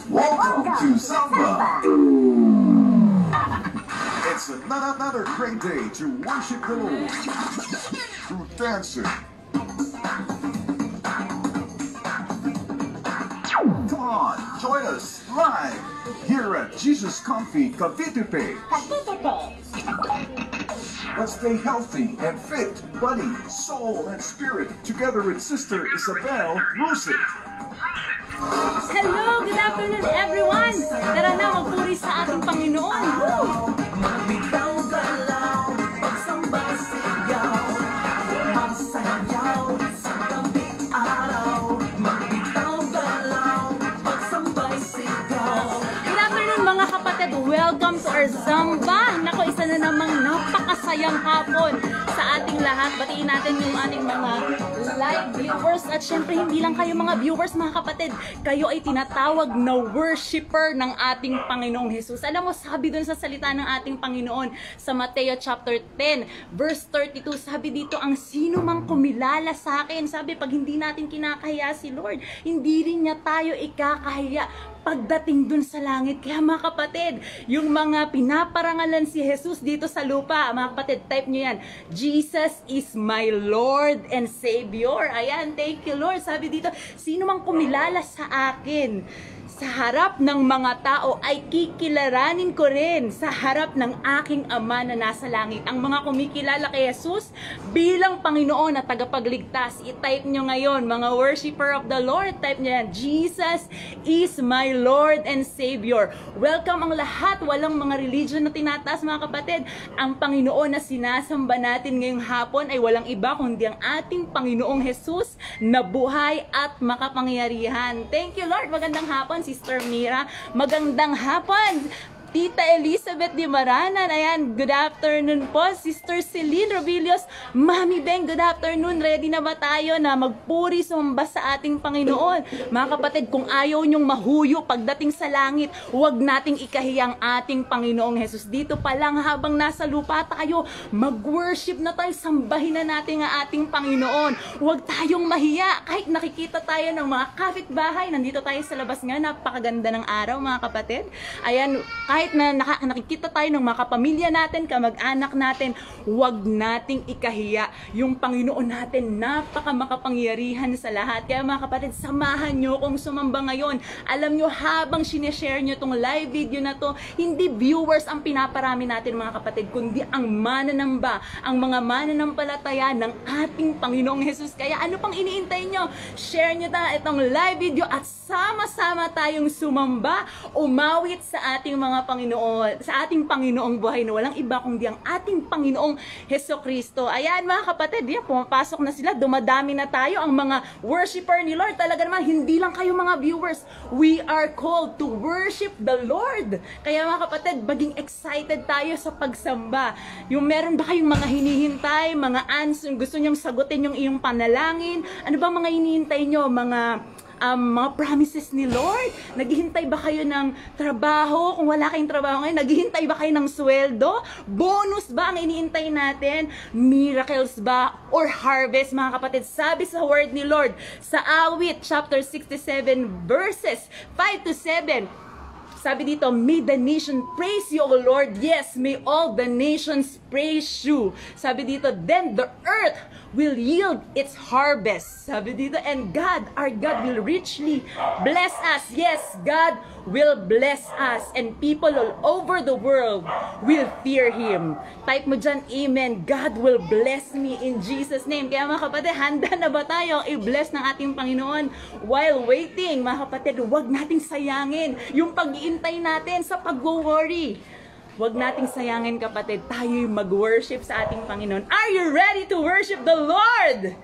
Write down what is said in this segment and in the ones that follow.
Welcome to Samba. It's another great day to worship the Lord through dancing. Come on, join us live here at Jesus Comfy Cavite. Let's stay healthy and fit, body, soul, and spirit, together with Sister Isabel Rusick. Hello! Good afternoon everyone! Tara na, magpuri sa ating Panginoon! Woo! Magbitaw galaw, pagsambasigaw, magsayaw sa gabing araw. Magbitaw galaw, pagsambasigaw. Good afternoon mga kapatid! Welcome to our Zamba! Nako, isa na namang napakasayang hapon sa ating lahat. Batiin natin yung ating mga live viewers at syempre hindi lang kayo mga viewers mga kapatid, kayo ay tinatawag na worshipper ng ating Panginoong Jesus. Alam mo, sabi dun sa salita ng ating Panginoon sa Mateo chapter 10 verse 32, sabi dito, ang sino mang kumilala sa akin, sabi pag hindi natin kinakahiya si Lord, hindi rin niya tayo ikakahiya pagdating dun sa langit. Kaya mga kapatid, yung mga pinaparangalan si Jesus dito sa lupa, mga kapatid, type nyo yan, Jesus is my Lord and Savior. Ayan, thank you Lord. Sabi dito, sino mang kumilala sa akin sa harap ng mga tao ay kikilaranin ko rin sa harap ng aking Ama na nasa langit. Ang mga kumikilala kay Jesus bilang Panginoon at tagapagligtas, i-type nyo ngayon, mga worshiper of the Lord, type nyo yan, Jesus is my Lord and Savior. Welcome ang lahat, walang mga religion na tinataas mga kapatid. Ang Panginoon na sinasamba natin ngayong hapon ay walang iba kundi ang ating Panginoong Jesus na buhay at makapangyarihan. Thank you Lord, magandang hapon Sister Mira, magandang hapon Tita Elizabeth Di Maranan, ayan, good afternoon po. Sister Celine Robilios, Mami Beng, good afternoon. Ready na ba tayo na magpuri sumamba sa ating Panginoon? Mga kapatid, kung ayaw nyong mahuyo pagdating sa langit, huwag nating ikahiyang ating Panginoong Jesus. Dito pa lang habang nasa lupa tayo, mag-worship na tayo, sambahin na natin ang ating Panginoon. Huwag tayong mahiya, kahit nakikita tayo ng mga kapitbahay, nandito tayo sa labas nga, napakaganda ng araw mga kapatid. Ayan, kahit na nakikita tayo ng mga kapamilya natin, kamag-anak natin, huwag nating ikahiya yung Panginoon natin, napakamakapangyarihan sa lahat. Kaya mga kapatid, samahan nyo kung sumamba ngayon. Alam nyo, habang sineshare nyo tong live video na to, hindi viewers ang pinaparami natin mga kapatid, kundi ang mananamba, ang mga mananampalataya ng ating Panginoong Jesus. Kaya ano pang iniintay nyo? Share nyo na itong live video at sama-sama tayong sumamba, umawit sa ating mga Panginoon, sa ating Panginoong buhay na walang iba kundi ang ating Panginoong Hesukristo. Ayan mga kapatid, yan, pumapasok na sila, dumadami na tayo, ang mga worshiper ni Lord. Talaga naman, hindi lang kayo mga viewers, we are called to worship the Lord. Kaya mga kapatid, maging excited tayo sa pagsamba. Yung meron ba kayong mga hinihintay, mga answer, gusto nyong sagutin yung iyong panalangin? Ano ba mga hinihintay nyo? Mga promises ni Lord? Naghihintay ba kayo ng trabaho? Kung wala kayong trabaho ngayon, naghihintay ba kayo ng sweldo? Bonus ba ang iniintay natin? Miracles ba? Or harvest mga kapatid? Sabi sa word ni Lord sa Awit chapter 67 verses 5 to 7, sabi dito, may the nation praise you, O Lord. Yes, may all the nations praise you. Sabi dito, then the earth will yield its harvest. Sabi dito, and God, our God, will richly bless us. Yes, God will bless us. And people all over the world will fear Him. Type mo dyan, amen. God will bless me in Jesus' name. Kaya mga kapatid, handa na ba tayo i-bless ng ating Panginoon? While waiting, mga kapatid, huwag nating sayangin yung pag-iintay natin sa pag-worry. Huwag nating sayangin kapatid, tayo'y mag-worship sa ating Panginoon. Are you ready to worship the Lord?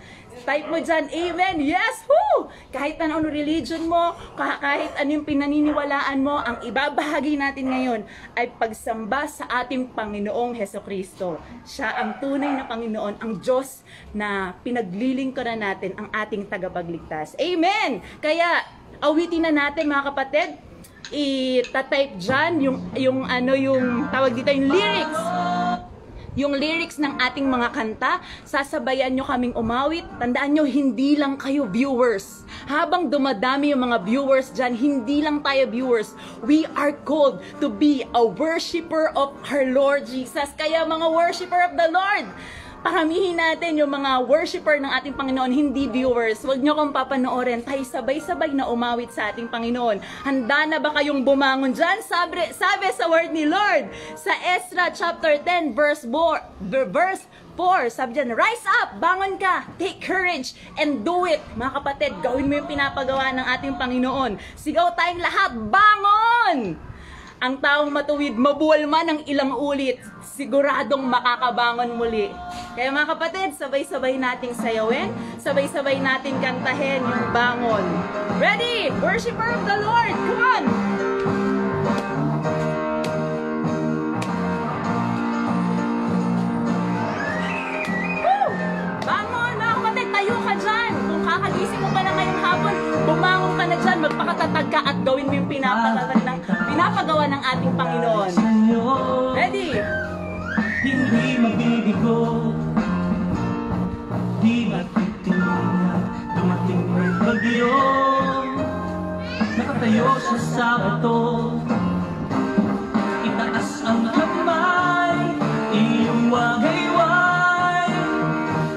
Type mo dyan, amen, yes, woo! Kahit anong religion mo, kahit anong pinaniniwalaan mo, ang ibabahagi natin ngayon ay pagsamba sa ating Panginoong Hesukristo. Siya ang tunay na Panginoon, ang Diyos na pinaglilingkuran natin, ang ating tagapagligtas. Amen! Kaya, awitin na natin mga kapatid, itatype dyan yung tawag dito yung lyrics. yung lyrics ng ating mga kanta, sasabayan nyo kaming umawit. Tandaan nyo, hindi lang kayo viewers. Habang dumadami yung mga viewers dyan, hindi lang tayo viewers. We are called to be a worshiper of our Lord Jesus. Kaya mga worshiper of the Lord, paramihin natin yung mga worshiper ng ating Panginoon, hindi viewers. Huwag nyo kong papanoorin. Tayo sabay-sabay na umawit sa ating Panginoon. Handa na ba kayong bumangon dyan? Sabi sa word ni Lord, sa Ezra chapter 10, verse 4, sabi dyan, rise up, bangon ka, take courage, and do it. Mga kapatid, gawin mo yung pinapagawa ng ating Panginoon. Sigaw tayong lahat, bangon! Ang taong matuwid, mabuwal man ng ilang ulit, siguradong makakabangon muli. Kaya mga kapatid, sabay-sabay nating sayawin, sabay-sabay nating kantahin yung bangon. Ready? Worshiper of the Lord, come on! Woo! Bangon mga kapatid, tayo ka dyan! Kung kakagising mo pa lang ngayong hapon, bumangon ka na dyan, magpakatatag ka at gawin mo yung pinapagawa ng ating Panginoon. Ready? Hindi mabibigo, di matitinag, dumating may bagyo. Nakatayo siya sa bato, itaas ang kamay, iyong wagayway,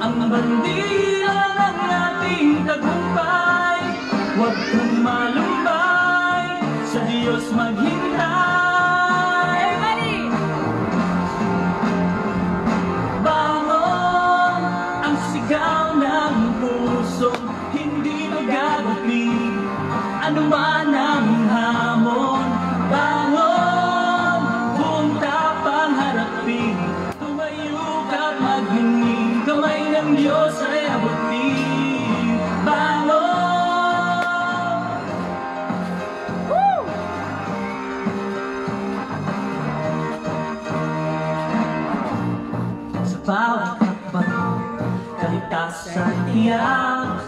ang bandila ng ating tagumpay. Huwag kang malumbay, sa Diyos maghintay. Ano man ang hamon, bangon, buong tapang harapin. Tumayo ka maghingin, kamay ng Diyos ay abutin. Bangon! Woo! Sa bawat hakbang, kalitasan tiyak,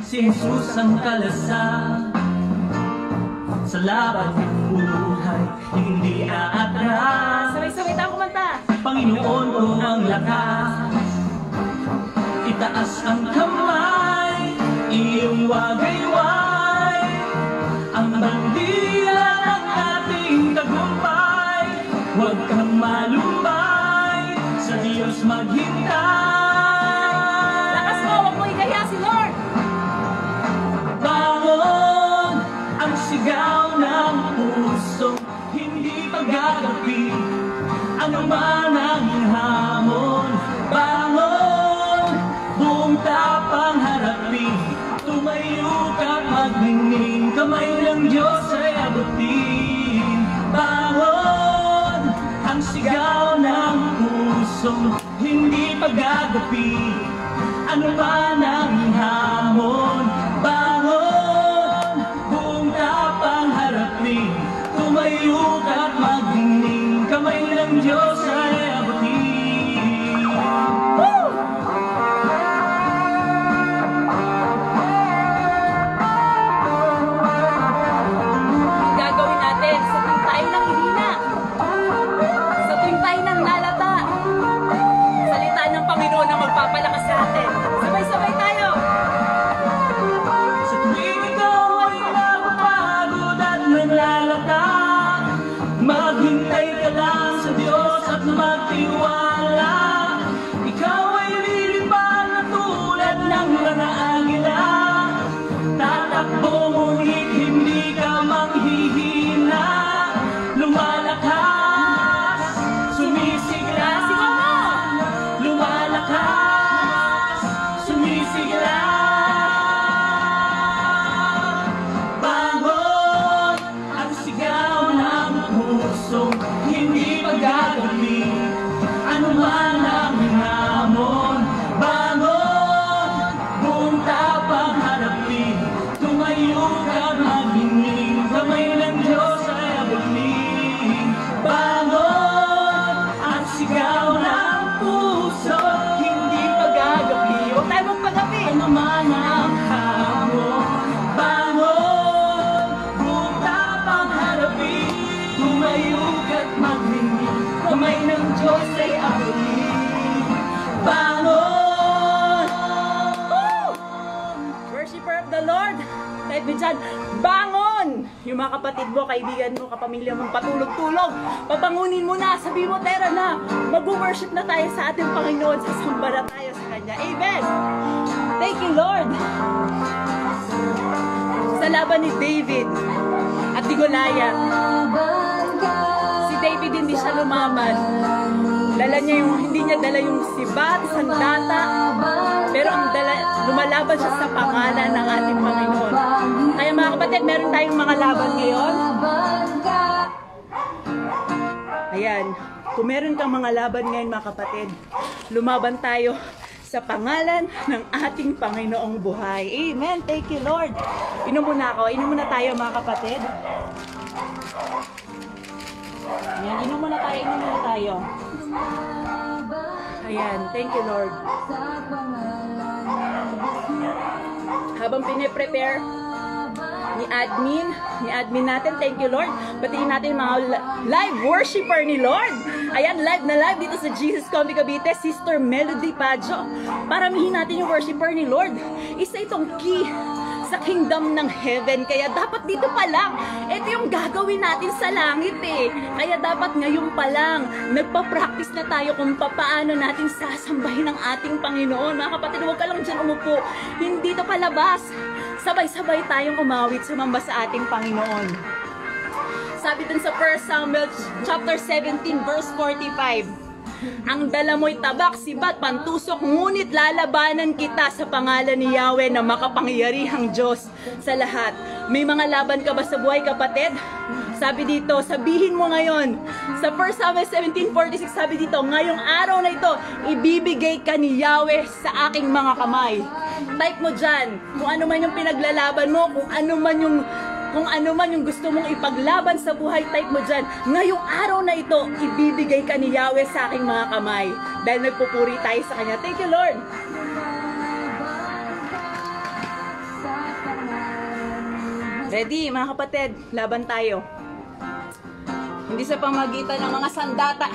si Jesus ang kalasag. Sa laban ng buhay, hindi aatras. Sabay-sabay tayo kumanta. Panginoon ko ang lakas. Itaas ang kamay, iyong wagayway, ang bandila ng ating tagumpay. Huwag kang malumbay, sa Diyos maghintay. Lakas mo, huwag mo ikaya si Lord. Sigaw ng puso, hindi magagapi ano man ang hamon. Bangon, buong tapang harapin. Tumayo ka magningning, kamay ng Diyos ay abutin. Bangon, ang sigaw ng puso, hindi magagapi ano man ang hamon. Tumayo ka't maghingning, kamay ng Diyos ay abutin. Woo! Gagawin natin sa tuwing tayo nang hihina, sa tuwing tayo nang lalata, salita ng Panginoon na magpapalakas sa atin. Sabay-sabay tayo. Sa tuwing ikaw ay napapagod at nanlalata, maghintay ka lang sa Diyos at magtiwala. Ikaw ay lilipad na tulad ng mga agila. Tatakbo ngunit hindi ka manghihina. Lumalakas, sumisigla. Lumalakas, sumisigla. Bangon, ang sigaw sabi dyan, bangon! Yung mga kapatid mo, kaibigan mo, kapamilya mo, patulog-tulog. Pabangunin mo na, sabi mo, tera na, mag-worship na tayo sa ating Panginoon, sasamba na tayo sa Kanya. Amen! Thank you, Lord! Sa laban ni David at ni Goliath, si David hindi siya lumaban. Hindi niya dala yung sibat, sandata, pero lumalaban siya sa pangalan ng ating Panginoon. Kaya mga kapatid, meron tayong mga laban ngayon. Ayan, kung meron kang mga laban ngayon mga kapatid, lumaban tayo sa pangalan ng ating Panginoong buhay. Amen. Thank you, Lord. Inom muna ako. Inom muna tayo mga kapatid. Ayan, inom muna tayo. Inom muna tayo. Ayan, thank you, Lord. Habang piniprepare ni admin natin, thank you, Lord. Batiin natin mga live worshiper ni Lord. Ayan, live na live dito sa Jesus Comedy Cavite, Sister Melody Pajo. Paramihin natin yung worshiper ni Lord. Isa itong key sa kingdom ng heaven. Kaya dapat dito pa lang. Ito yung gagawin natin sa langit eh. Kaya dapat ngayon pa lang, nagpa-practice na tayo kung paano natin sasambahin ang ating Panginoon. Mga kapatid, huwag ka lang dyan umupo. Hindi to palabas. Sabay-sabay tayong umawit, sumamba sa ating Panginoon. Sabi dun sa 1 Samuel chapter 17 verse 45. Ang dala mo'y tabak, sibat, pantusok, ngunit lalabanan kita sa pangalan ni Yahweh na makapangyarihang Diyos sa lahat. May mga laban ka ba sa buhay, kapatid? Sabi dito, sabihin mo ngayon. Sa 1 Samuel 17:46, sabi dito, ngayong araw na ito, ibibigay ka ni Yahweh sa aking mga kamay. Type mo dyan, kung ano man yung pinaglalaban mo, kung ano man yung gusto mong ipaglaban sa buhay, type mo dyan. Ngayong araw na ito, ibibigay ka ni Yahweh sa aking mga kamay. Dahil nagpupuri tayo sa Kanya. Thank you, Lord! Ready, mga kapatid? Laban tayo. Hindi sa pamagitan ng mga sandata.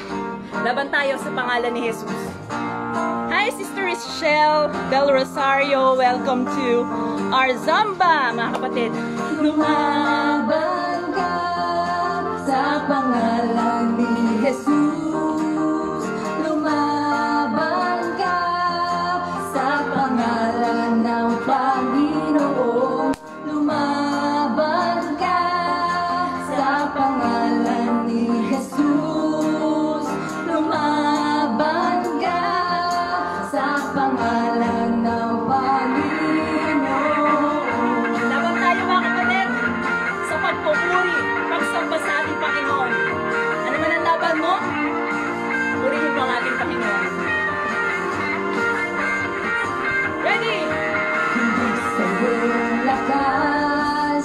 Laban tayo sa pangalan ni Jesus. Hi, Sister Michelle Del Rosario. Welcome to our Zamba, mga kapatid. Lumaban ka sa pangalan ni Jesus. Lumaban ka sa pangalan ng Panginoon. Lumaban ka sa pangalan ni Jesus. Lumaban ka sa pangalan ng Panginoon. Laban tayo mga kapatid sa pagpupuri, pagsamba sa ating Panginoon. Ano man ang laban mo? Purihin mo ang ating Panginoon. Ready? Hindi sa iyong lakas,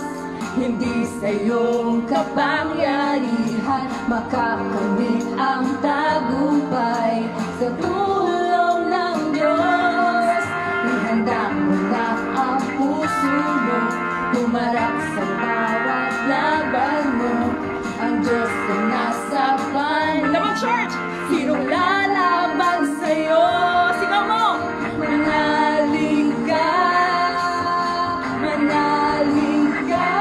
hindi sa iyong kapangyarihan, makakamit ang tagumpay sa tulong ng Diyos. Ihanda mo na ang puso mo, tumarap sa bawat laban mo. Ang Diyos na nasa paligid. Laban, church! Sinong lalaban sa'yo? Sigaw mo! Manalig ka! Manalig ka!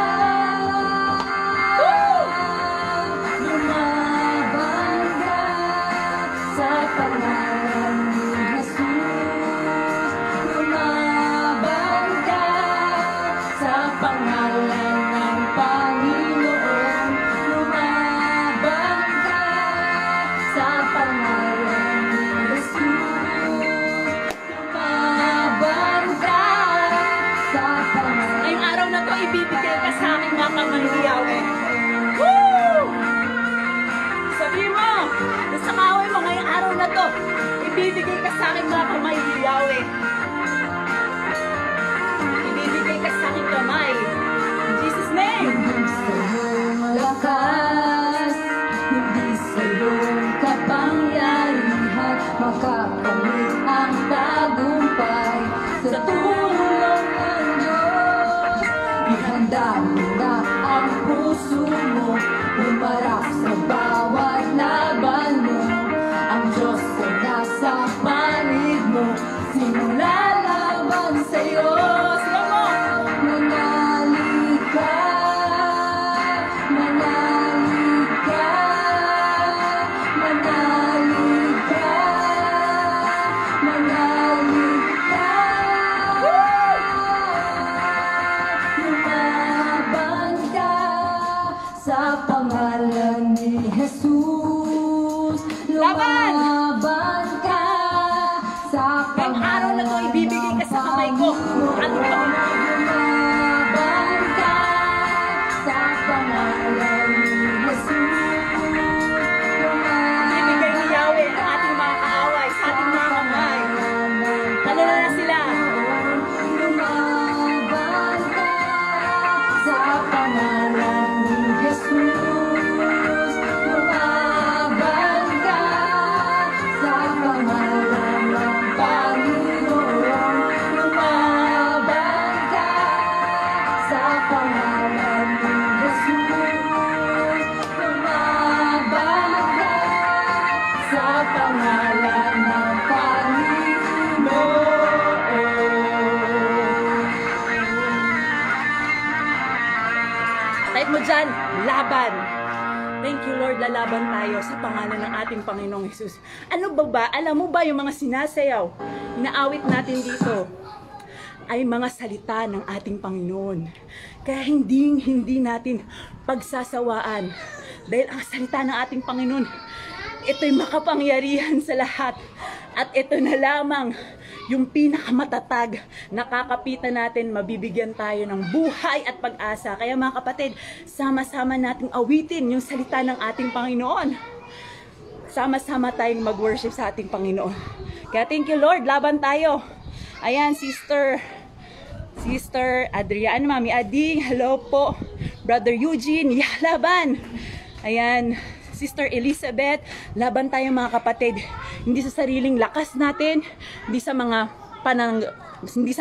Woo! Lumaban ka sa pangalan ni Jesus. Lumaban ka sa pangalan ng Panginoon. Lumaban ka sa pangalan ni Jesus. Lumaban ka sa pangalan. Ngayong araw na to, ibibigay ka sa aking mga kamay ni Yahweh. Woo! Sabihin mo, sa kaway mo ngayong araw na to, ibibigay ka sa aking mga kamay ni Yahweh. Ibibigay ka sa aking kamay. In Jesus' name! Hindi sa iyong lakas, hindi sa iyong kapangyarihan, makakamit ang tagumpay sa tulong ng Diyos. Ihanda mo na ang puso mo, humarap sa bawat laban mo. Ang Diyos ay nasa panig mo, simula ni Jesus. Laban! Lumaban ka sa Ngayong araw na to, ibibigay ka sa kamay ko. Ano ba? Lumaban ka sa pangalan ni Jesus. Ibibigay ni Yahweh ang ating mga kaaway sa ating mga kamay. Ano na sila? Lumaban ka sa pangalan ni Jesus. Lumaban ka sa pangalan ng Panginoon. Lumaban ka sa pangalan ni Jesus. Lumaban ka sa pangalan ng Panginoon. Type mo dyan, laban. Thank you Lord, lalaban tayo sa pangalan ng ating Panginoong Jesus. Ano ba? Alam mo ba yung mga sinasayaw, inaawit natin dito, ay mga salita ng ating Panginoon. Kaya hindi natin pagsasawaan. Dahil ang salita ng ating Panginoon, ito'y makapangyarihan sa lahat. At ito na lamang yung pinakamatatag, nakakapitan natin, mabibigyan tayo ng buhay at pag-asa. Kaya mga kapatid, sama-sama nating awitin yung salita ng ating Panginoon. Sama-sama tayong mag-worship sa ating Panginoon. Kaya thank you Lord, laban tayo. Ayan, Sister Adriana, Mami Ading, hello po. Brother Eugene, yeah, laban. Ayan, Sister Elizabeth, laban tayo mga kapatid. Hindi sa sariling lakas natin, hindi sa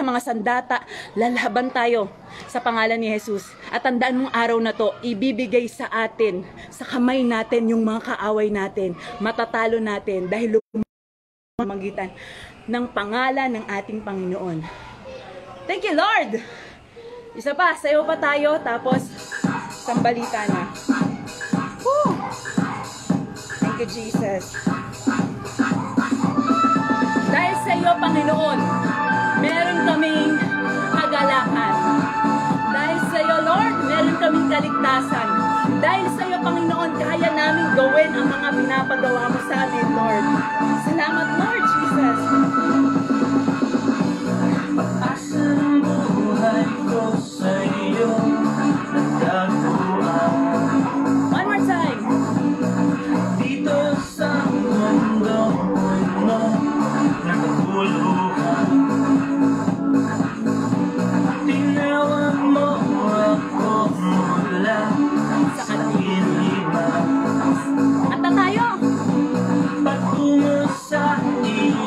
mga sandata, lalaban tayo sa pangalan ni Jesus. At tandaan mong araw na to, ibibigay sa atin, sa kamay natin yung mga kaaway natin, matatalo natin dahil lumagitan ng pangalan ng ating Panginoon. Thank you Lord! Isa pa, sayo pa tayo, tapos sambalita na. Woo! Thank you, Jesus. Dahil sa iyo, Panginoon, meron kaming kagalakan. Dahil sa iyo, Lord, meron kaming kaligtasan. Dahil sa iyo, Panginoon, kaya namin gawin ang mga pinapagawa mo sa amin, Lord. Salamat, Lord Jesus. Pag-asa ng buhay ko sa iyo nagdaguan. One more time. Dito sa mundo mo nagkaguluhan. Tinawag mo ako mula sa kinilang. At na tayo. Patungo sa iyo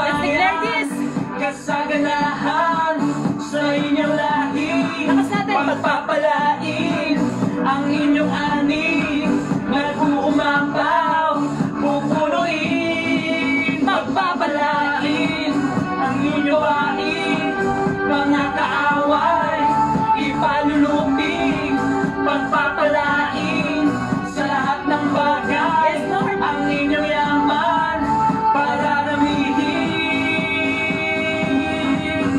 declare this. Kasaganahan sa inyong lahi. Lakas natin. Pagpapalain ang inyong ani. Nag-uumapaw, pupunuin. Pagpapalain ang inyong ain. Mga kaaway, ipaluluping. Pagpapalain sa lahat ng bagay. Yes, Lord. Ang inyong yaman, pararamihin.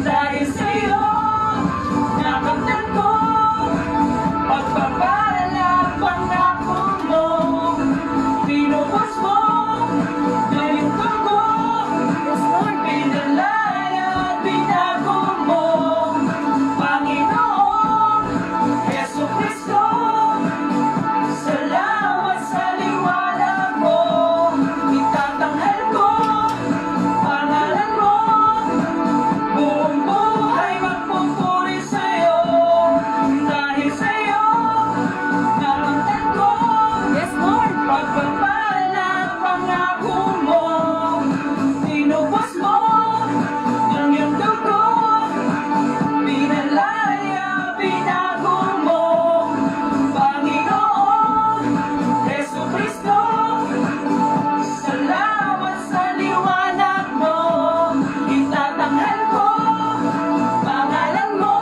Dahil sa'yo, nakamtan ko, pagpapala, pangako mo, pinubos mo, ngayong tugo, Yes, Lord. pinalaya, binago mo, Panginoon, Yesu Cristo. Salamat sa liwanag mo, itatanghal ko, pangalan mo, buong buhay magpupuri sa'yo, dahil sa'yo, nakamtan ko, Yes, Lord. pagpapala, pangako mo, tinubos mo, ng iyong dugo, pinalaya, binago mo, Panginoon, Yesu Cristo. Salamat sa liwanag mo, itatanghal ko, pangalan mo,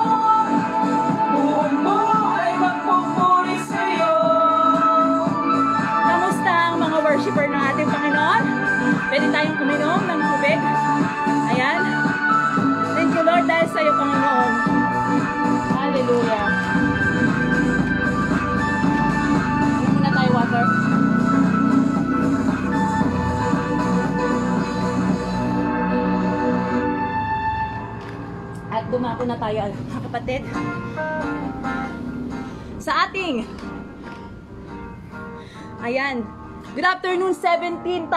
buong buhay magpupuri sa'yo. Kamusta ang mga worshiper ng ating Panginoon? Pwede tayong kuminom ng tubig. Ayan. Thank you, Lord, dahil sa iyo, Panginoon. Hallelujah. Hindi muna tayo water. At dumako na tayo, mga kapatid, sa ating ayan. Good afternoon, 17,000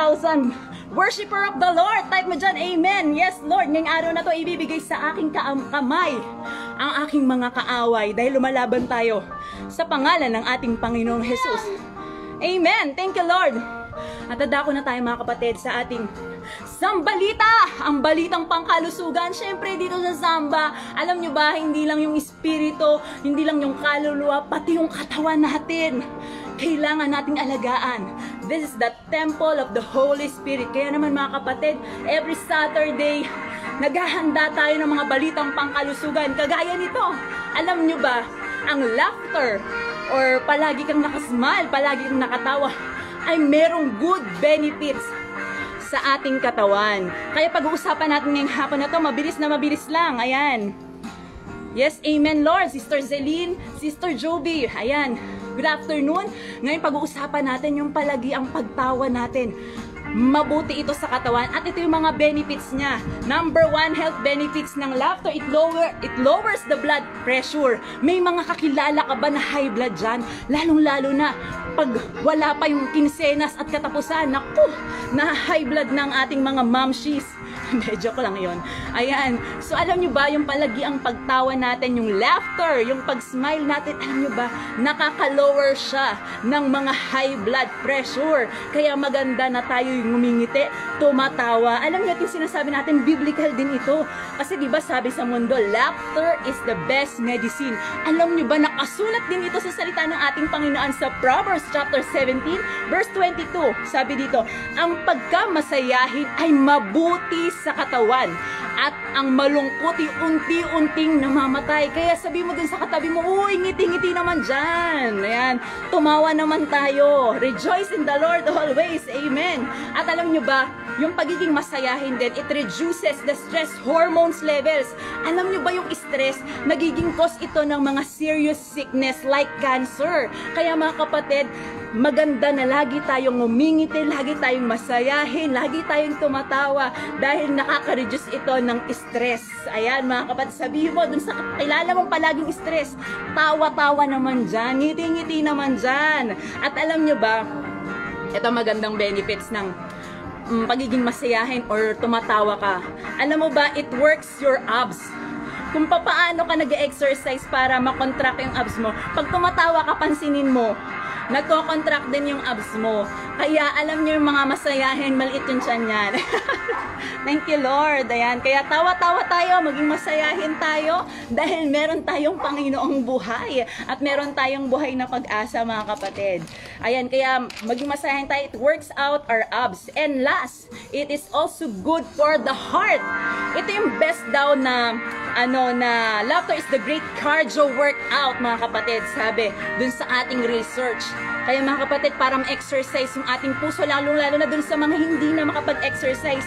worshiper of the Lord. Type mo dyan, amen. Yes, Lord. Ngayong araw na to, ibibigay sa aking kamay ang aking mga kaaway dahil lumalaban tayo sa pangalan ng ating Panginoong Jesus. Amen. Thank you, Lord. At dadako na tayo, mga kapatid, sa ating Sambalita! Ang balitang pangkalusugan. Siyempre, dito sa Samba, alam nyo ba, hindi lang yung espiritu, hindi lang yung kaluluwa, pati yung katawan natin. Kailangan nating alagaan. This is the temple of the Holy Spirit. Kaya naman, mga kapatid, every Saturday, naghahanda tayo ng mga balitang pangkalusugan. Kagaya nito, alam nyo ba, ang laughter, or palagi kang nakasmile, palagi kang nakatawa, ay merong good benefits sa ating katawan. Kaya pag-uusapan natin ngayong hapon na to, mabilis lang. Ayan. Yes, amen, Lord. Sister Zeline, Sister Joby. Ayan. Good afternoon. Ngayon pag-uusapan natin yung palagi ang pagtawa natin. Mabuti ito sa katawan at ito yung mga benefits niya. Number 1, health benefits ng laughter. It lowers the blood pressure. May mga kakilala ka ba na high blood dyan? Lalong-lalo na pag wala pa yung kinsenas at katapusan. Naku, na high blood ng ating mga mamshies. Medyo ko lang yun. Ayan. So alam nyo ba, yung palagi ang pagtawa natin, yung laughter, yung pag-smile natin, alam nyo ba, nakaka-lower siya ng mga high blood pressure. Kaya maganda na tayo yung ngumingiti, tumatawa. Alam nyo, yung sinasabi natin, biblical din ito. Kasi diba sabi sa mundo, laughter is the best medicine. Alam nyo ba, nakasulat din ito sa salita ng ating Panginoon sa Proverbs chapter 17, verse 22. Sabi dito, ang pagkamasayahin ay mabuti sa katawan at ang malungkot unti-unting namamatay. Kaya sabi mo dun sa katabi mo, uy, ngiti-ngiti naman dyan. Ayan, tumawa naman tayo. Rejoice in the Lord always. Amen. At alam nyo ba, yung pagiging masayahin din, it reduces the stress hormones levels. Alam nyo ba yung stress, nagiging cause ito ng mga serious sickness like cancer. Kaya mga kapatid, maganda na lagi tayong ngumingiti, lagi tayong masayahin, lagi tayong tumatawa dahil nakaka-reduce ito ng stress. Ayan mga kapatid, sabihin mo dun sa kilala mong palaging stress, tawa-tawa naman dyan, ngiti-ngiti naman dyan. At alam nyo ba, ito magandang benefits ng pagiging masayahin or tumatawa ka. Alam mo ba, it works your abs. Kung paano ka nag-exercise para makontract yung abs mo, pag tumatawa ka, pansinin mo, nagko-contract din yung abs mo. Kaya alam niyo yung mga masayahin, maliit yung tiyan yan. Thank you, Lord. Ayan. Kaya tawa-tawa tayo, maging masayahin tayo dahil meron tayong Panginoong buhay at meron tayong buhay na pag-asa, mga kapatid. Ayan, kaya maging masayahin tayo. It works out our abs. And last, it is also good for the heart. Ito yung best daw na na laughter is the great cardio workout, mga kapatid, sabi dun sa ating research. Kaya mga kapatid, para ma-exercise yung ating puso, lalo-lalo na dun sa mga hindi na makapag-exercise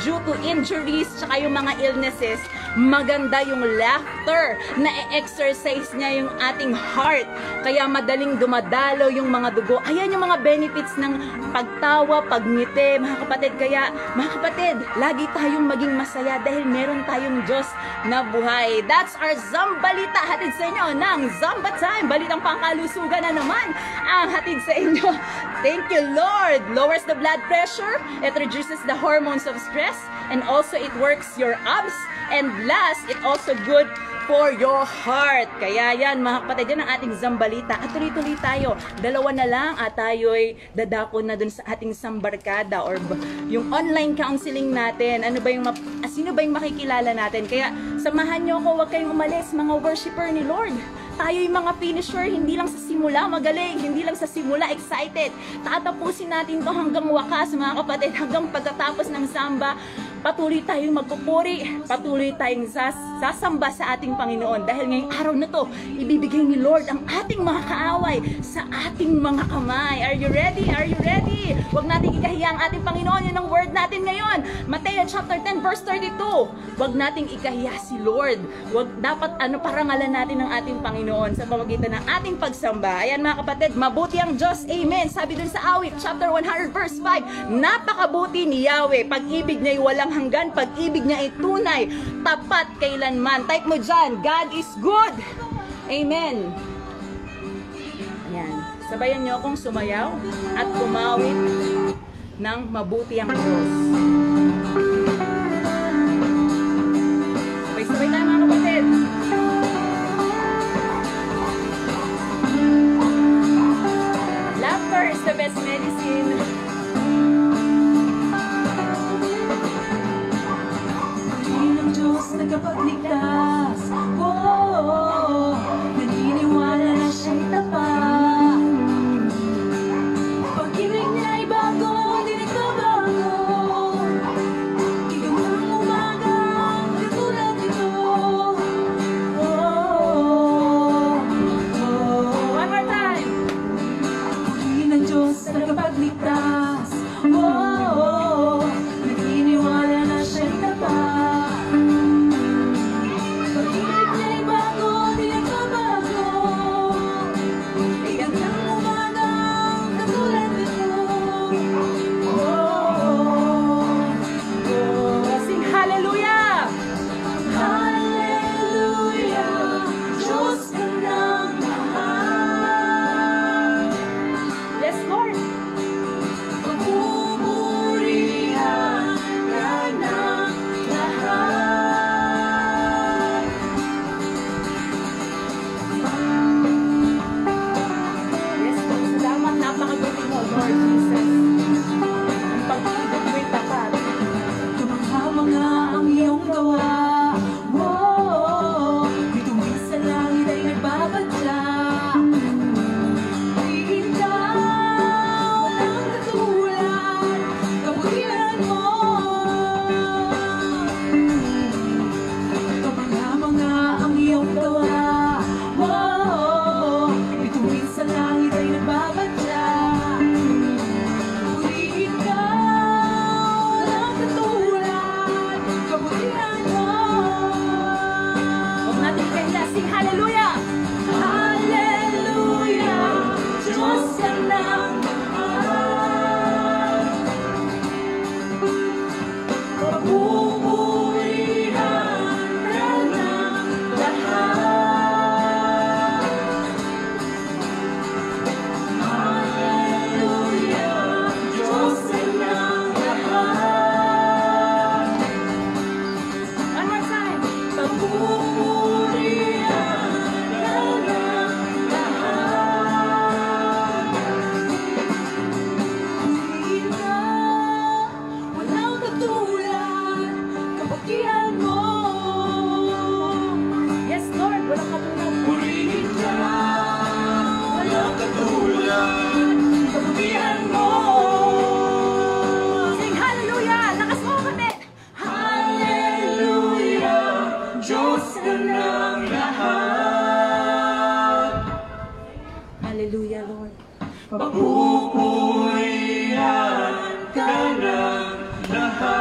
due to injuries, tsaka yung mga illnesses, maganda yung laughter na e-exercise niya yung ating heart. Kaya madaling dumadalo yung mga dugo. Ayan yung mga benefits ng pagtawa, pagngiti, mga kapatid. Kaya, mga kapatid, lagi tayong maging masaya dahil meron tayong Diyos na buhay. That's our Zambalita. Hatid sa inyo ng Zamba Time. Balitang pangkalusugan na naman ang hatid sa inyo. Thank you, Lord. Lowers the blood pressure. It reduces the hormones of stress. And also, it works your abs. And last, it also good for your heart. Kaya yan, mga kapatid, yan ang ating Zambalita. At tuloy-tuloy tayo. Dalawa na lang at tayo'y dadako na dun sa ating sambarkada or yung online counseling natin. Sino ba yung makikilala natin? Kaya samahan nyo ako, huwag kayong umalis, mga worshiper ni Lord. Tayo yung mga finisher, hindi lang sa simula magaling, hindi lang sa simula excited. Tatapusin natin to hanggang wakas, mga kapatid, hanggang pagkatapos ng samba. Patuloy tayong magpupuri, patuloy tayong sasamba sa ating Panginoon. Dahil ngayong araw na to, ibibigay ni Lord ang ating mga kaaway sa ating mga kamay. Are you ready? Are you ready? Huwag natin ikahiya ang ating Panginoon. Yun ang word natin ngayon. Mateo chapter 10 verse 32. Huwag nating ikahiya si Lord. Dapat parangalan natin ang ating Panginoon sa pamamagitan ng ating pagsamba. Ayan, mga kapatid, mabuti ang Diyos. Amen. Sabi dun sa awit, chapter 100 verse 5, napakabuti ni Yahweh. Pag-ibig niya'y walang hanggan, pag-ibig niya ay tunay, tapat kailanman. Type mo dyan, God is good. Amen. Ayan. Sabayan niyo akong sumayaw at kumawit ng mabuti ang Diyos. Sabay-sabay tayo, mga kapatid. Laughter is the best medicine. Nagkapagligtas, naniniwala na siya'y tapat. Pag-ibig niya ay bago, di nagbabago. Ikaw ang umagang katulad nito. One more time. Purihin ang Diyos na nagkapagligtas. Naniniwala na siya'y tapat. kabutihan mo. Yes, Lord, walang katulad. Purihin ka, walang katulad, kabutihan mo. Sing hallelujah! Lakas mo kami! Hallelujah, Diyos ka ng lahat. Hallelujah, Lord. Papupurihan ka ng lahat.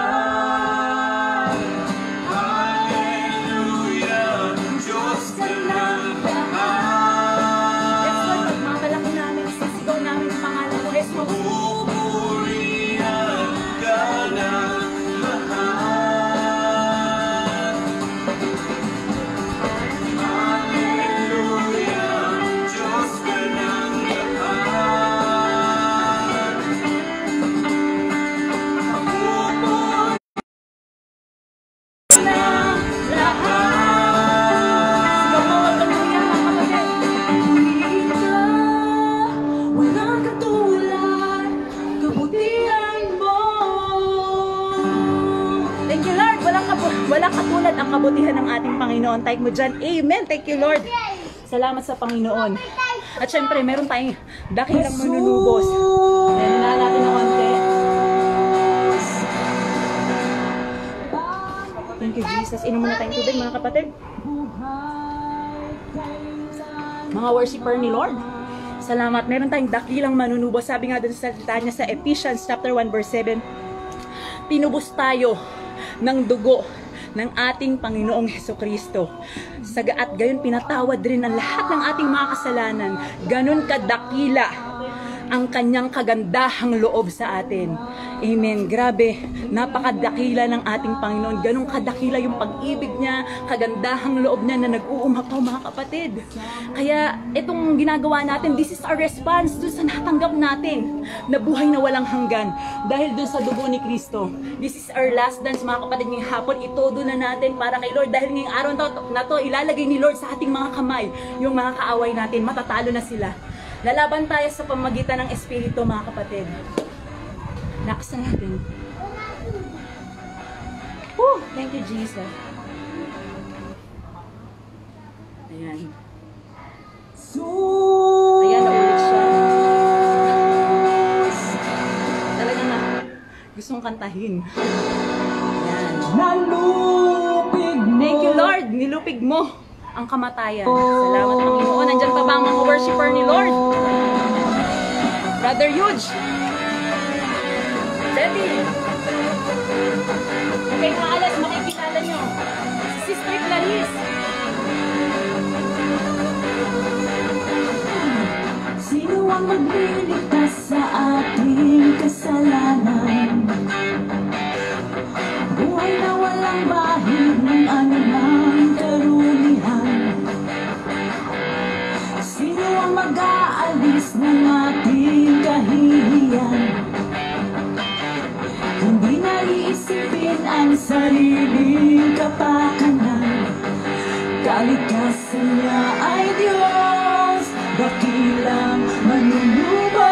Hallelujah, Diyos ka ng lahat. Yes, Lord, pagmamalaki namin, sisigaw namin ang pangalan mo, Jesus. Pupurihan ka ng lahat. Hallelujah, Diyos ka ng lahat. Sigaw mo, hallelujah, mga kapatid. Purihin ka, walang katulad, kabutihan mo. Thank you, Lord. Walang katulad ang kabutihan ng ating Panginoon. Type mo dyan. Amen. Thank you, Lord. Salamat sa Panginoon. At syempre, meron tayong dakilang manunubos. Ayan na natin ng konti. Thank you, Jesus. Inom muna tayong tubig, mga kapatid. Mga worshiper ni Lord. Salamat. Meron tayong dakilang manunubos. Sabi nga doon sa salita niya sa Ephesians chapter 1 verse 7. Tinubos tayo ng dugo ng ating Panginoong Hesukristo. At gayon pinatawad rin ang lahat ng ating mga kasalanan. Ganon kadakila ang kanyang kagandahang loob sa atin. Amen. Grabe, napakadakila ng ating Panginoon. Ganong kadakila yung pag-ibig niya, kagandahang loob niya na nag-uumapaw, mga kapatid. Kaya itong ginagawa natin, this is our response dun sa natanggap natin na buhay na walang hanggan. Dahil dun sa dugo ni Kristo. This is our last dance, mga kapatid. Ngayong hapon, itodo na natin para kay Lord. Dahil ngayong araw na to, ilalagay ni Lord sa ating mga kamay. Yung mga kaaway natin, matatalo na sila. Lalaban tayo sa pamagitan ng Espiritu, mga kapatid. Naksan natin. Thank you, Jesus. Ayan. Ayan, naulit siya. Talagang gustong kantahin. Ayan. Thank you, Lord. Nilupig mo ang kamatayan. Salamat, Panginoon. Nandyan pa ba ang mga worshiper ni Lord? Brother Huge. Ready? Okay, maalas, makikilala nyo. Si Sister Clarice. Sino ang magliligtas sa ating kasalanan? Buhay na walang bahid ng anumang karumihan. Sino ang mag-aalis ng ating kahihiyan? Hindi naiisipin ang sariling kapakanan. Kalikasan niya ay Diyos, dakilang manunubos.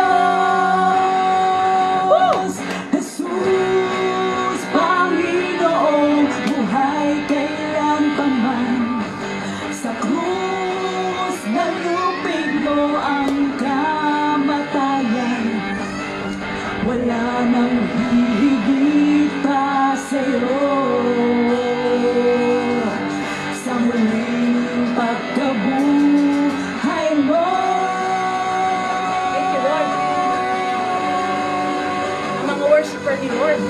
Jesus, Panginoong buhay kailanpaman. Sa krus nalupig mo ang kamatayan. Wala nang hihigit pa sa'yo. Sa muling pagkabuhay mo. Thank you, Lord. Ang mga worshiper ni Lord.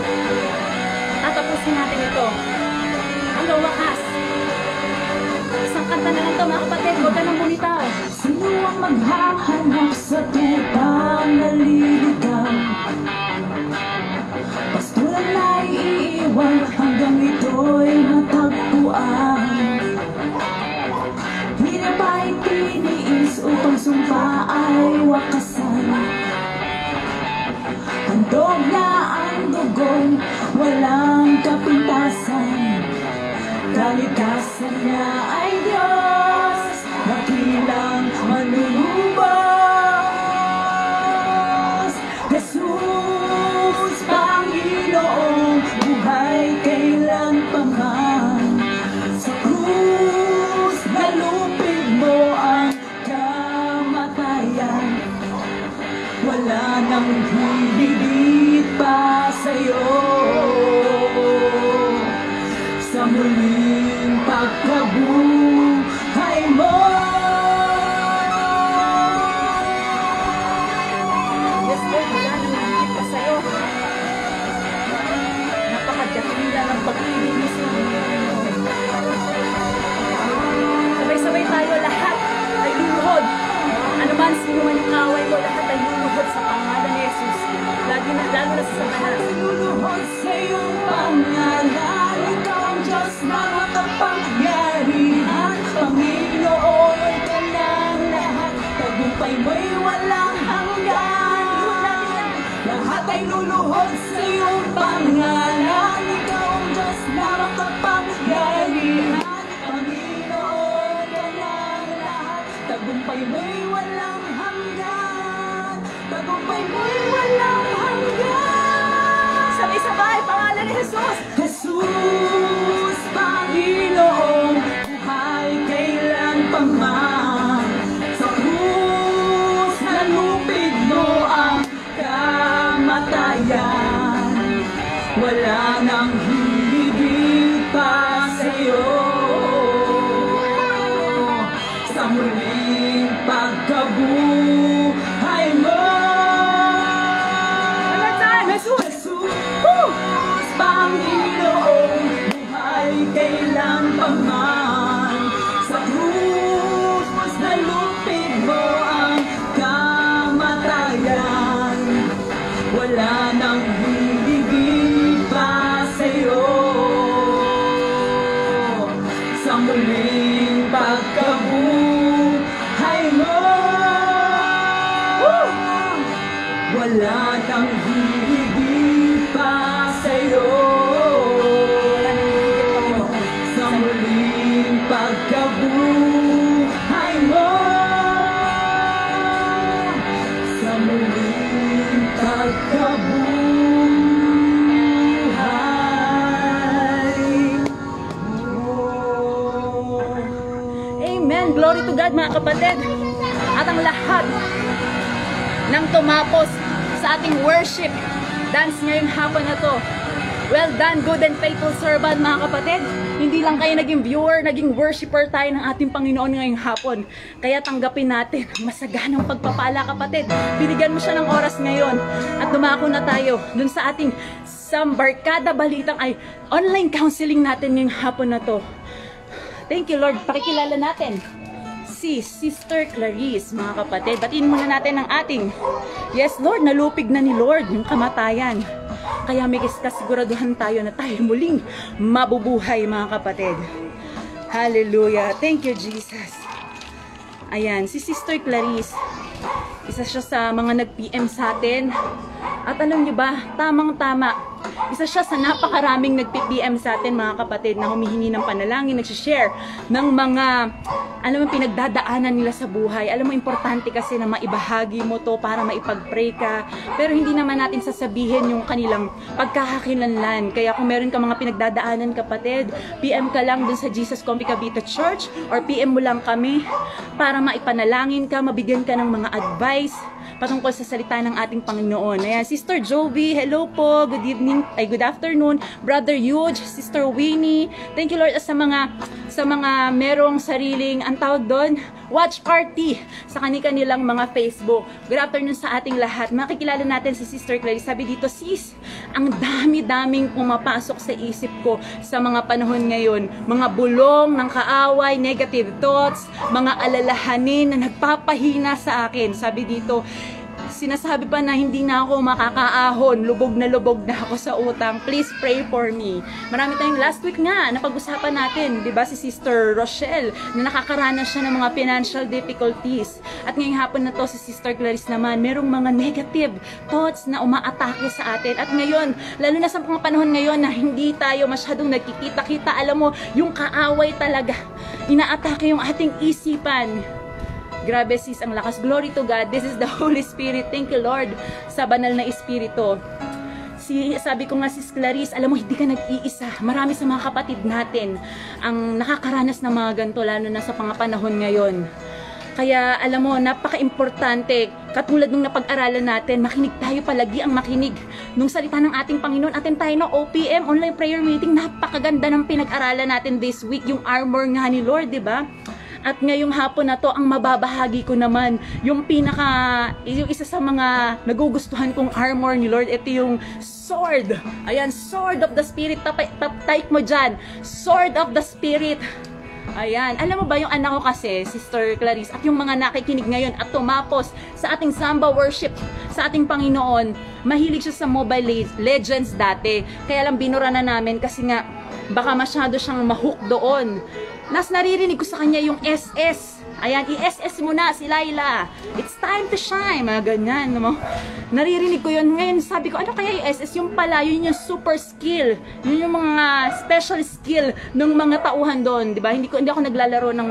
Tatapusin natin ito. Hanggang wakas. Isang kanta na lang ito, mga kapatid. Huwag ka nang bumitaw. Sino ang maghahanap sa tupang naliligaw? Pastulan na iiwan hanggang ito'y matagpuan. Hirap ay tiniis upang sumpa ay wakasan. Handog na ang dugong walang kapintasan. Kalikasan niya ay Diyos, dakilang manunubos. Jesus, Panginoong buhay kailanpaman. muling pagkabuhay mo. Yes, Lord, wala nang higit pa sa'yo. Napakadakila ng pag-ibig mo sa amin. Sabay-sabay tayo, lahat ay luluhod. Ano man, sino man yung kaaway mo, lahat ay luluhod sa pangalan ni Jesus. Lalo na sa Satanas. Luluhod sa iyong pangalan, ikaw ang Diyos na makapangyarihan. Panginoon ka ng lahat, tagumpay mo'y walang hanggan. Lahat ay luluhod sa iyong pangalan, ikaw ang Diyos na makapangyarihan. Panginoon ka ng lahat, tagumpay mo'y walang hanggan. Tagumpay mo'y walang hanggan. Sabay-sabay, pangalan ni Jesus. Jesus, Panginoon, buhay kailan pa man. Sa krus nalupig mo ang kamatayan. Wala nang hihigit pa sa'yo. Sa muling pagkabuhay mo. Jesus, Panginoon, buhay kailan pa man. Sa krus nalupig mo ang kamatayan. Wala nang hihigit pa sa'yo. Sa muling pagkabuhay mo. Wala nang hihigit pa sa'yo. Sa muling pagkabuhay mo. Sa muling pagkabuhay mo. Amen. Glory to God, mga kapatid. At ang lahat ng tumapos sa ating worship dance ngayong hapon na to. Well done, good and faithful servant, mga kapatid. Hindi lang kayo naging viewer, naging worshiper tayo ng ating Panginoon ngayong hapon. Kaya tanggapin natin ang masaganang pagpapala, kapatid. Binigyan mo siya ng oras ngayon. At dumako na tayo dun sa ating Sambarkada Balitang ay online counseling natin ngayong hapon na to. Thank you, Lord. Pakikilala natin si Sister Clarice, mga kapatid. Batiin muna natin ang ating, yes Lord, nalupig na ni Lord yung kamatayan. Kaya may kasiguraduhan tayo na tayo muling mabubuhay, mga kapatid. Hallelujah. Thank you, Jesus. Ayan, si Sister Clarice, isa siya sa mga nag-PM sa atin. At alam niyo ba, tamang-tama, isa siya sa napakaraming nag-PM sa atin, mga kapatid, na humihingi ng panalangin, nag-share ng mga, alam mo, pinagdadaanan nila sa buhay. Alam mo, importante kasi na maibahagi mo to para maipag-pray ka. Pero hindi naman natin sasabihin yung kanilang pagkakakilanlan. Kaya kung meron ka mga pinagdadaanan, kapatid, PM ka lang dun sa Jesus Compi Cavite Church or PM mo lang kami para maipanalangin ka, mabigyan ka ng mga advice patungkol sa salita ng ating Panginoon. Ayan, Sister Jovi, hello po, good evening, ay good afternoon, Brother Huge, Sister Winnie, thank you Lord, sa mga merong sariling, ang tawag doon, watch party sa kanilang mga Facebook. Good afternoon sa ating lahat. Makikilala natin si Sister Clarice. Sabi dito, sis, ang dami-daming pumapasok sa isip ko sa mga panahon ngayon. Mga bulong ng kaaway, negative thoughts, mga alalahanin na nagpapahina sa akin. Sabi dito, sinasabi pa na hindi na ako makakaahon, lubog na ako sa utang. Please pray for me. Marami tayong last week nga, napag-usapan natin, di ba, si Sister Rochelle, na nakakaranas siya ng mga financial difficulties. At ngayong hapon na to, si Sister Clarice naman, merong mga negative thoughts na umaatake sa atin. At ngayon, lalo na sa mga panahon ngayon na hindi tayo masyadong nagkikita-kita, alam mo, yung kaaway talaga, inaatake yung ating isipan. Grabe sis, ang lakas. Glory to God. This is the Holy Spirit. Thank you Lord sa banal na Espiritu. Sabi ko nga sis Clarice, alam mo, hindi ka nag-iisa. Marami sa mga kapatid natin ang nakakaranas ng mga ganito, lalo na sa mga panahon ngayon. Kaya alam mo, napaka-importante Katulad nung napag-aralan natin, makinig tayo palagi ang makinig nung salita ng ating Panginoon. Atin tayo ng OPM, online prayer meeting, napakaganda ng pinag-aralan natin this week, yung armor nga ni Lord, di ba? At ngayong hapon na to, ang mababahagi ko naman, yung isa sa mga nagugustuhan kong armor ni Lord, ito yung sword. Ayan, sword of the Spirit, type mo dyan, sword of the Spirit. Ayan, alam mo ba yung anak ko kasi, Sister Clarice, at yung mga nakikinig ngayon at tumapos sa ating Samba worship sa ating Panginoon, mahilig siya sa Mobile Legends dati. Kaya lang binura na namin kasi nga baka masyado siyang mahook doon. Naririnig ko sa kanya yung SS. Ayan, i-SS mo na si Laila. It's time to shine. Mga ganyan. No? Naririnig ko yun. Ngayon, sabi ko, ano kaya yung SS? Yung pala, yun yung super skill. Yun yung mga special skill ng mga tauhan doon. Diba? Hindi ako naglalaro ng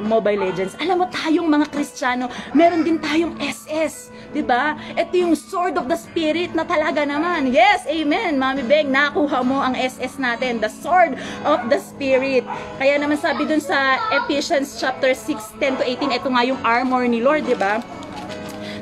Mobile Legends. Alam mo, tayong mga Kristiyano, meron din tayong SS. Diba? Ito yung sword of the Spirit na talaga naman. Yes, amen. Mami Beng, nakuha mo ang SS natin. The sword of the Spirit. Kaya naman sabi dun sa Ephesians chapter 6, 10 to 18, ito nga yung armor ni Lord, di ba?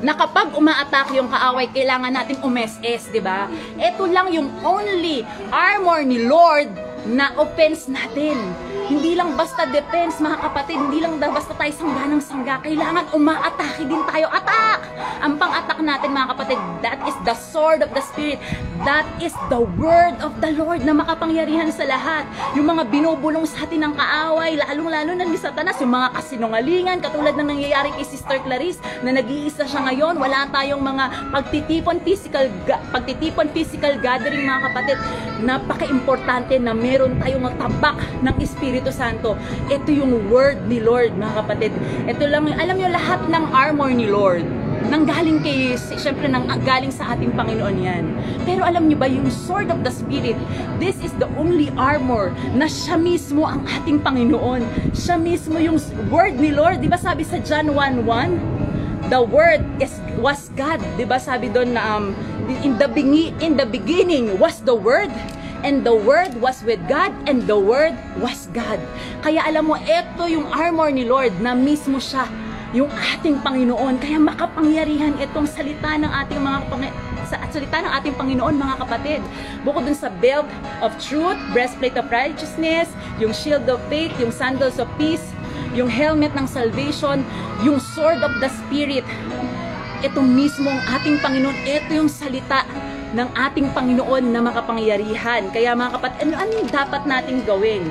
Na kapag uma-attack yung kaaway, kailangan natin umes-es, di ba? Ito lang yung only armor ni Lord na offense natin. Hindi lang basta defense, mga kapatid, hindi lang basta tayo sangga ng sangga. Kailangan uma-atake din tayo. Attack! Ang pang-attack natin, mga kapatid, that is the sword of the Spirit. That is the word of the Lord na makapangyarihan sa lahat. Yung mga binubulong sa atin ng kaaway, lalong-lalo na ni Satanas, yung mga kasinungalingan, katulad ng nangyayari kay Sister Clarice, na nag-iisa siya ngayon, wala tayong mga pagtitipon physical gathering, mga kapatid. Napaka-importante na meron tayong tabak ng Espiritu Santo. Ito yung word ni Lord, mga kapatid. Ito lang, alam nyo, lahat ng armor ni Lord nanggaling syempre galing sa ating Panginoon yan. Pero alam niyo ba, yung sword of the Spirit, this is the only armor na siya mismo ang ating Panginoon. Siya mismo yung word ni Lord. Di ba sabi sa John 1:1, the word was God. Di ba sabi doon na in the beginning was the word, and the Word was with God, and the Word was God. Kaya alam mo, ito yung armor ni Lord na mismo siya yung ating Panginoon. Kaya makapangyarihan itong salita ng ating Panginoon, mga kapatid. Bukod dun sa belt of truth, breastplate of righteousness, yung shield of faith, yung sandals of peace, yung helmet ng salvation, yung sword of the Spirit. Ito mismo ang ating Panginoon. Ito yung salita ng ating Panginoon na makapangyarihan. Kaya mga kapatid, ano yung dapat nating gawin?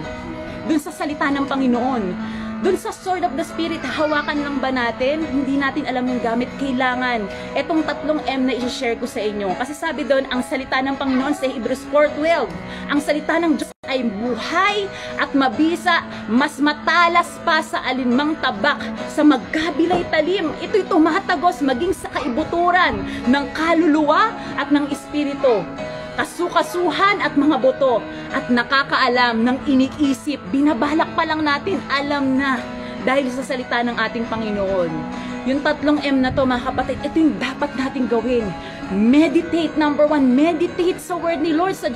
Dun sa salita ng Panginoon, dun sa sword of the Spirit, hawakan lang ba natin? Hindi natin alam yung gamit. Kailangan. Etong 3 M na i-share ko sa inyo. Kasi sabi doon, ang salita ng Panginoon sa Hebrews 4:12, ang salita ng Diyos ay buhay at mabisa, mas matalas pa sa alinmang tabak, sa magkabilay talim. Ito'y tumatagos maging sa kaibuturan ng kaluluwa at ng espiritu, kasukasuhan at mga buto, at nakakaalam ng iniisip. Binabalak pa lang natin, alam na, dahil sa salita ng ating Panginoon. Yung 3 M na to, mga kapatid, ito yung dapat natin gawin. Meditate, number 1, meditate sa word ni Lord. Sa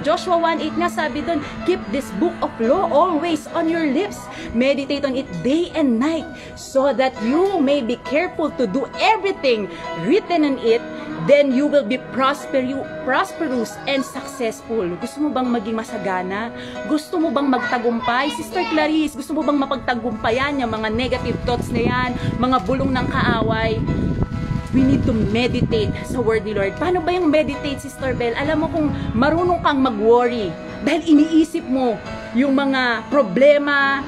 Joshua 1:8 nga sabi doon, keep this book of law always on your lips. Meditate on it day and night, so that you may be careful to do everything written in it. Then you will be prosperous and successful. Gusto mo bang maging masagana? Gusto mo bang magtagumpay? Sister Clarice, gusto mo bang mapagtagumpayan yung mga negative thoughts na yan, mga bulong ng kaaway? We need to meditate sa word ni Lord. Paano ba yung meditate, Sister Bell? Alam mo, kung marunong kang mag-worry, dahil iniisip mo yung mga problema,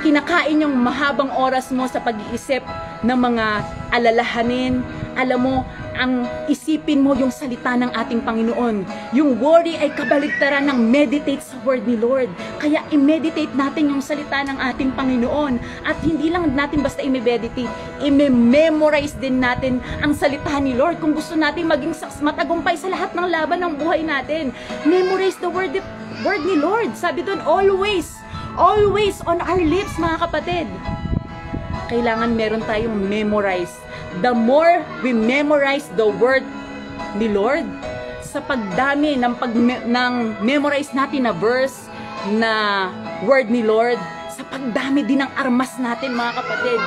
kinakain yung mahabang oras mo sa pag-iisip ng mga alalahanin, alam mo, ang isipin mo yung salita ng ating Panginoon. Yung worry ay kabaligtaran ng meditate sa word ni Lord. Kaya i-meditate natin yung salita ng ating Panginoon. At hindi lang natin basta i-meditate, i-memorize din natin ang salita ni Lord. Kung gusto natin maging matagumpay sa lahat ng laban ng buhay natin, memorize the word ni Lord. Sabi doon, always on our lips, mga kapatid. Kailangan meron tayong memorize. The more we memorize the word ni Lord, sa pagdami ng memorize natin na verse, na word ni Lord, sa pagdami din ng armas natin, mga kapatid.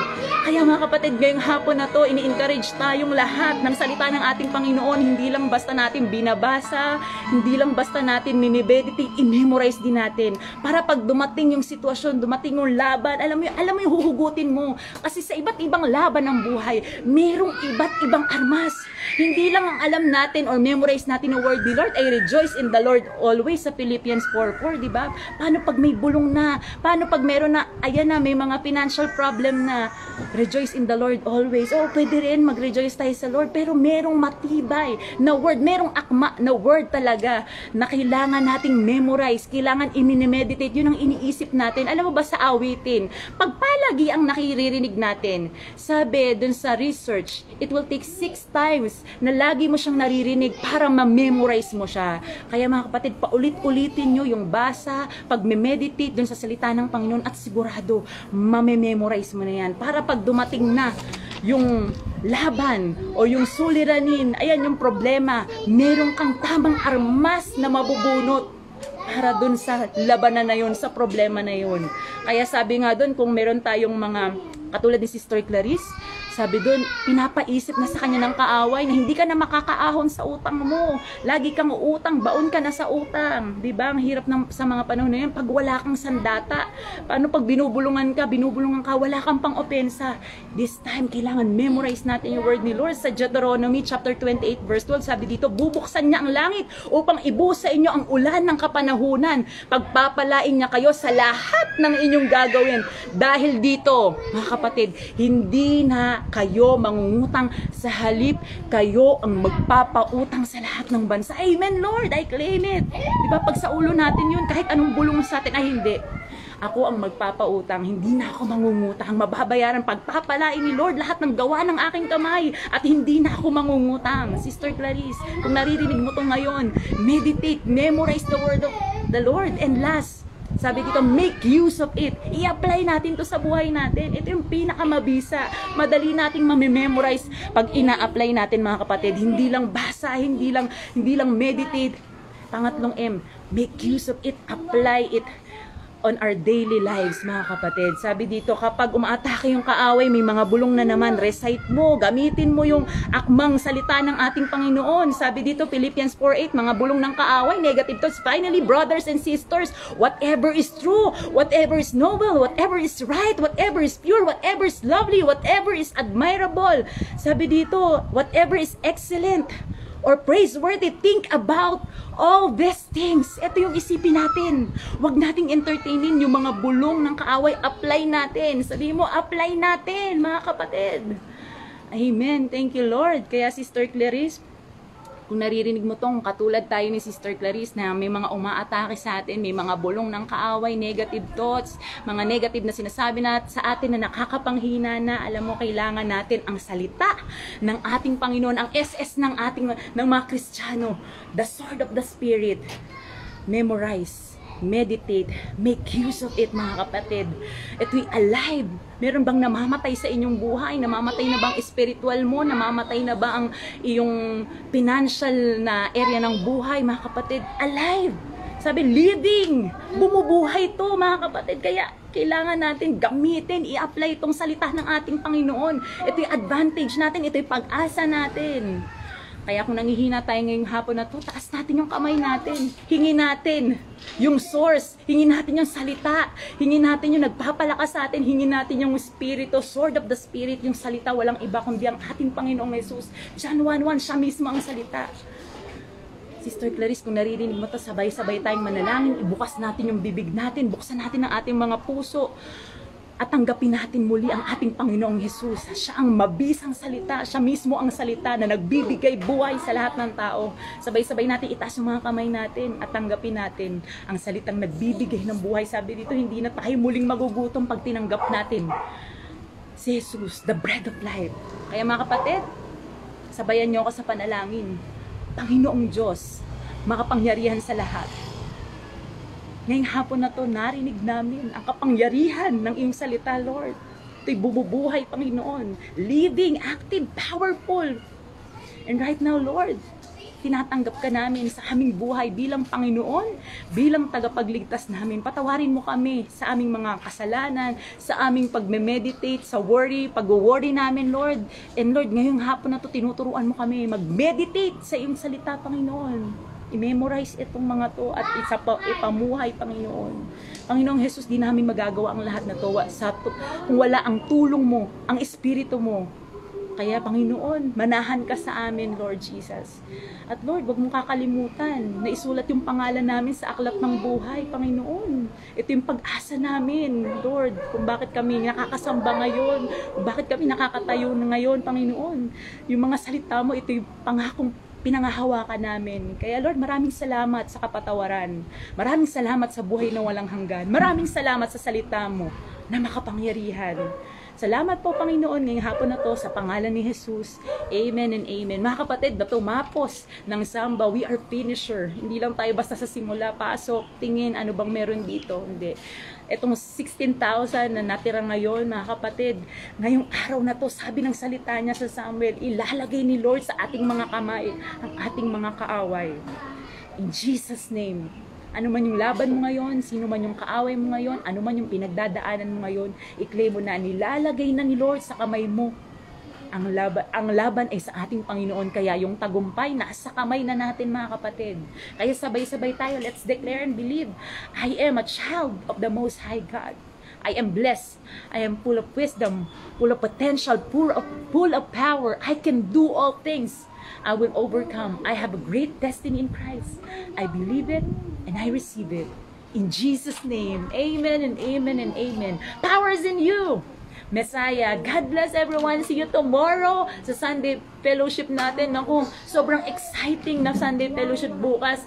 Kaya mga kapatid, ngayong hapon na to, ini-encourage tayong lahat ng salita ng ating Panginoon. Hindi lang basta natin binabasa, hindi lang basta natin minimeditate, i-memorize din natin. Para pag dumating yung sitwasyon, dumating yung laban, alam mo yung huhugutin mo. Kasi sa iba't ibang laban ng buhay, merong iba't ibang armas. Hindi lang ang alam natin or memorize natin ng word ni Lord, I rejoice in the Lord always sa Philippians 4:4, di ba? Paano pag may bulong na? Paano pag meron na, ayan na, may mga financial problem na? Rejoice in the Lord always. Oh, pwede rin mag-rejoice tayo sa Lord, pero merong matibay na word, merong akma na word talaga na kailangan nating memorize, kailangan i-meditate. Yun ang iniisip natin. Alam mo ba sa awitin, pagpalagi ang nakiririnig natin, sabi dun sa research, it will take 6 times na lagi mo siyang naririnig para ma-memorize mo siya. Kaya mga kapatid, paulit-ulitin nyo yung basa, pag-meditate dun sa salita ng Panginoon at sigurado, ma-memorize mo na yan. Para pag dumating na yung laban o yung suliranin, ayan yung problema, meron kang tamang armas na mabubunot para dun sa labanan na yun, sa problema na yun. Kaya sabi nga dun, kung meron tayong mga, katulad ni Sister Clarice, sabi doon, pinapaisip na sa kanya ng kaaway na hindi ka na makakaahon sa utang mo. Lagi kang utang, baon ka na sa utang. Diba? Ang hirap sa mga panahon na yun, pag wala kang sandata. Paano pag binubulungan ka, wala kang pang opensa. This time, kailangan memorize natin yung word ni Lord. Sa Deuteronomy chapter 28 verse 12, sabi dito, bubuksan niya ang langit upang ibuhos sa inyo ang ulan ng kapanahunan. Pagpapalain niya kayo sa lahat ng inyong gagawin. Dahil dito, mga kapatid, hindi na kayo mangungutang, sa halip kayo ang magpapautang sa lahat ng bansa. Amen, Lord, I claim it. Diba, pag sa ulo natin yun, kahit anong bulong sa atin, ay hindi. Ako ang magpapautang, hindi na ako mangungutang. Mababayaran, pagpapalain ni Lord lahat ng gawa ng aking kamay at hindi na ako mangungutang. Sister Clarice, kung naririnig mo to ngayon, meditate, memorize the word of the Lord. And last, sabi dito, make use of it. I-apply natin to sa buhay natin. Ito yung pinakamabisa. Madali nating mamememorize pag ina-apply natin, mga kapatid. Hindi lang basa, hindi lang meditate. Pangatlong M, make use of it, apply it on our daily lives, mga kapatid. Sabi dito, kapag umaatake yung kaaway, may mga bulong na naman, recite mo, gamitin mo yung akmang salita ng ating Panginoon. Sabi dito, Philippians 4:8, mga bulong ng kaaway, negative thoughts. Finally, brothers and sisters, whatever is true, whatever is noble, whatever is right, whatever is pure, whatever is lovely, whatever is admirable. Sabi dito, whatever is excellent or praiseworthy, think about all these things. Ito yung isipin natin. Huwag nating entertainin yung mga bulong ng kaaway. Apply natin. Sabihin mo, apply natin, mga kapatid. Amen. Thank you, Lord. Kaya Sister Clarice, kung naririnig mo tong katulad tayo ni Sister Clarice na may mga umaatake sa atin, may mga bulong ng kaaway, negative thoughts, mga negative na sinasabi na sa atin na nakakapanghina na, alam mo, kailangan natin ang salita ng ating Panginoon, ang SS ng mga Kristiyano, the sword of the Spirit. Memorize, meditate, make use of it, mga kapatid. Ito'y alive. Meron bang namamatay sa inyong buhay? Namamatay na bang spiritual mo? Namamatay na ba ang iyong financial na area ng buhay, mga kapatid? Alive! Sabi, living! Bumubuhay to, mga kapatid. Kaya kailangan natin gamitin, i-apply itong salita ng ating Panginoon. Ito'y advantage natin, ito'y pag-asa natin. Kaya kung nangihina tayo ngayong hapon na to, taas natin yung kamay natin. Hingin natin yung source. Hingin natin yung salita. Hingin natin yung nagpapalakas sa atin. Hingin natin yung Espiritu, sword of the Spirit, yung salita. Walang iba kundi ang ating Panginoong Jesus. John 1:1, siya mismo ang salita. Sister Clarice, kung naririnig mo to, sabay-sabay tayong manalangin. Ibukas natin yung bibig natin. Buksan natin ang ating mga puso. At tanggapin natin muli ang ating Panginoong Jesus. Siya ang mabisang salita. Siya mismo ang salita na nagbibigay buhay sa lahat ng tao. Sabay-sabay natin itaas yung mga kamay natin at tanggapin natin ang salitang nagbibigay ng buhay. Sabi dito, hindi na tayo muling magugutom pag tinanggap natin si Jesus, the bread of life. Kaya mga kapatid, sabayan niyo ako sa panalangin. Panginoong Diyos, makapangyarihan sa lahat. Ngayong hapon na to, narinig namin ang kapangyarihan ng iyong salita, Lord. Ito'y bumubuhay, Panginoon. Living, active, powerful. And right now, Lord, tinatanggap ka namin sa aming buhay bilang Panginoon, bilang tagapagligtas namin. Patawarin mo kami sa aming mga kasalanan, sa aming pagme-meditate, sa pag-worry namin, Lord. And Lord, ngayong hapon na to, tinuturuan mo kami mag-meditate sa iyong salita, Panginoon. I-memorize itong mga to at ipamuhay, Panginoon. Panginoong Jesus, di namin magagawa ang lahat na to kung wala ang tulong mo, ang Espiritu mo. Kaya, Panginoon, manahan ka sa amin, Lord Jesus. At Lord, wag mong kakalimutan na isulat yung pangalan namin sa aklat ng buhay, Panginoon. Ito yung pag-asa namin, Lord, kung bakit kami nakakasamba ngayon, kung bakit kami nakakatayo na ngayon, Panginoon. Yung mga salita mo, ito yung pangakong pinangahawakan namin. Kaya Lord, maraming salamat sa kapatawaran. Maraming salamat sa buhay na walang hanggan. Maraming salamat sa salita mo na makapangyarihan. Salamat po, Panginoon, ngayong hapon na to sa pangalan ni Jesus. Amen and amen. Mga kapatid, na tumapos ng samba, we are finisher. Hindi lang tayo basta sa simula, pasok, tingin, ano bang meron dito. Hindi. Itong 16,000 na natira ngayon, mga kapatid, ngayong araw na to, sabi ng salita niya sa Samuel, ilalagay ni Lord sa ating mga kamay ang ating mga kaaway. In Jesus' name. Ano man yung laban mo ngayon, sino man yung kaaway mo ngayon, ano man yung pinagdadaanan mo ngayon, i-claim mo na nilalagay na ni Lord sa kamay mo. Ang laban ay sa ating Panginoon, kaya yung tagumpay nasa kamay na natin, mga kapatid. Kaya sabay-sabay tayo, let's declare and believe, I am a child of the Most High God. I am blessed. I am full of wisdom, full of potential, full of power. I can do all things. I will overcome. I have a great destiny in Christ. I believe it and I receive it. In Jesus' name, amen and amen and amen. Power is in you, Messiah. God bless everyone. See you tomorrow sa Sunday Fellowship natin. Naku, sobrang exciting na Sunday Fellowship bukas.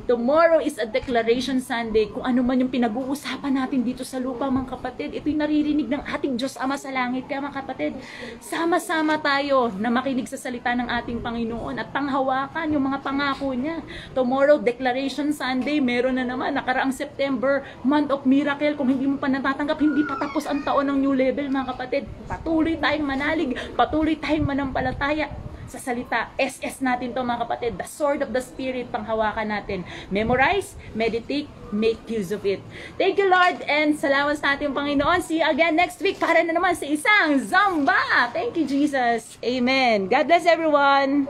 Tomorrow is a Declaration Sunday. Kung ano man yung pinag-uusapan natin dito sa lupa, mga kapatid, ito'y naririnig ng ating Diyos Ama sa langit. Kaya mga kapatid, sama-sama tayo na makinig sa salita ng ating Panginoon at panghawakan yung mga pangako niya. Tomorrow, Declaration Sunday, meron na naman. Nakaraang September, Month of Miracle. Kung hindi mo pa natatanggap, hindi pa tapos ang taon ng New Level, mga kapatid. Patuloy tayong manalig, patuloy tayong manampalataya sa salita. SS natin to, mga kapatid. The sword of the Spirit, panghawakan natin. Memorize, meditate, make use of it. Thank you, Lord, and salamat sa ating Panginoon. See you again next week para na naman sa isang Zamba. Thank you, Jesus. Amen. God bless everyone.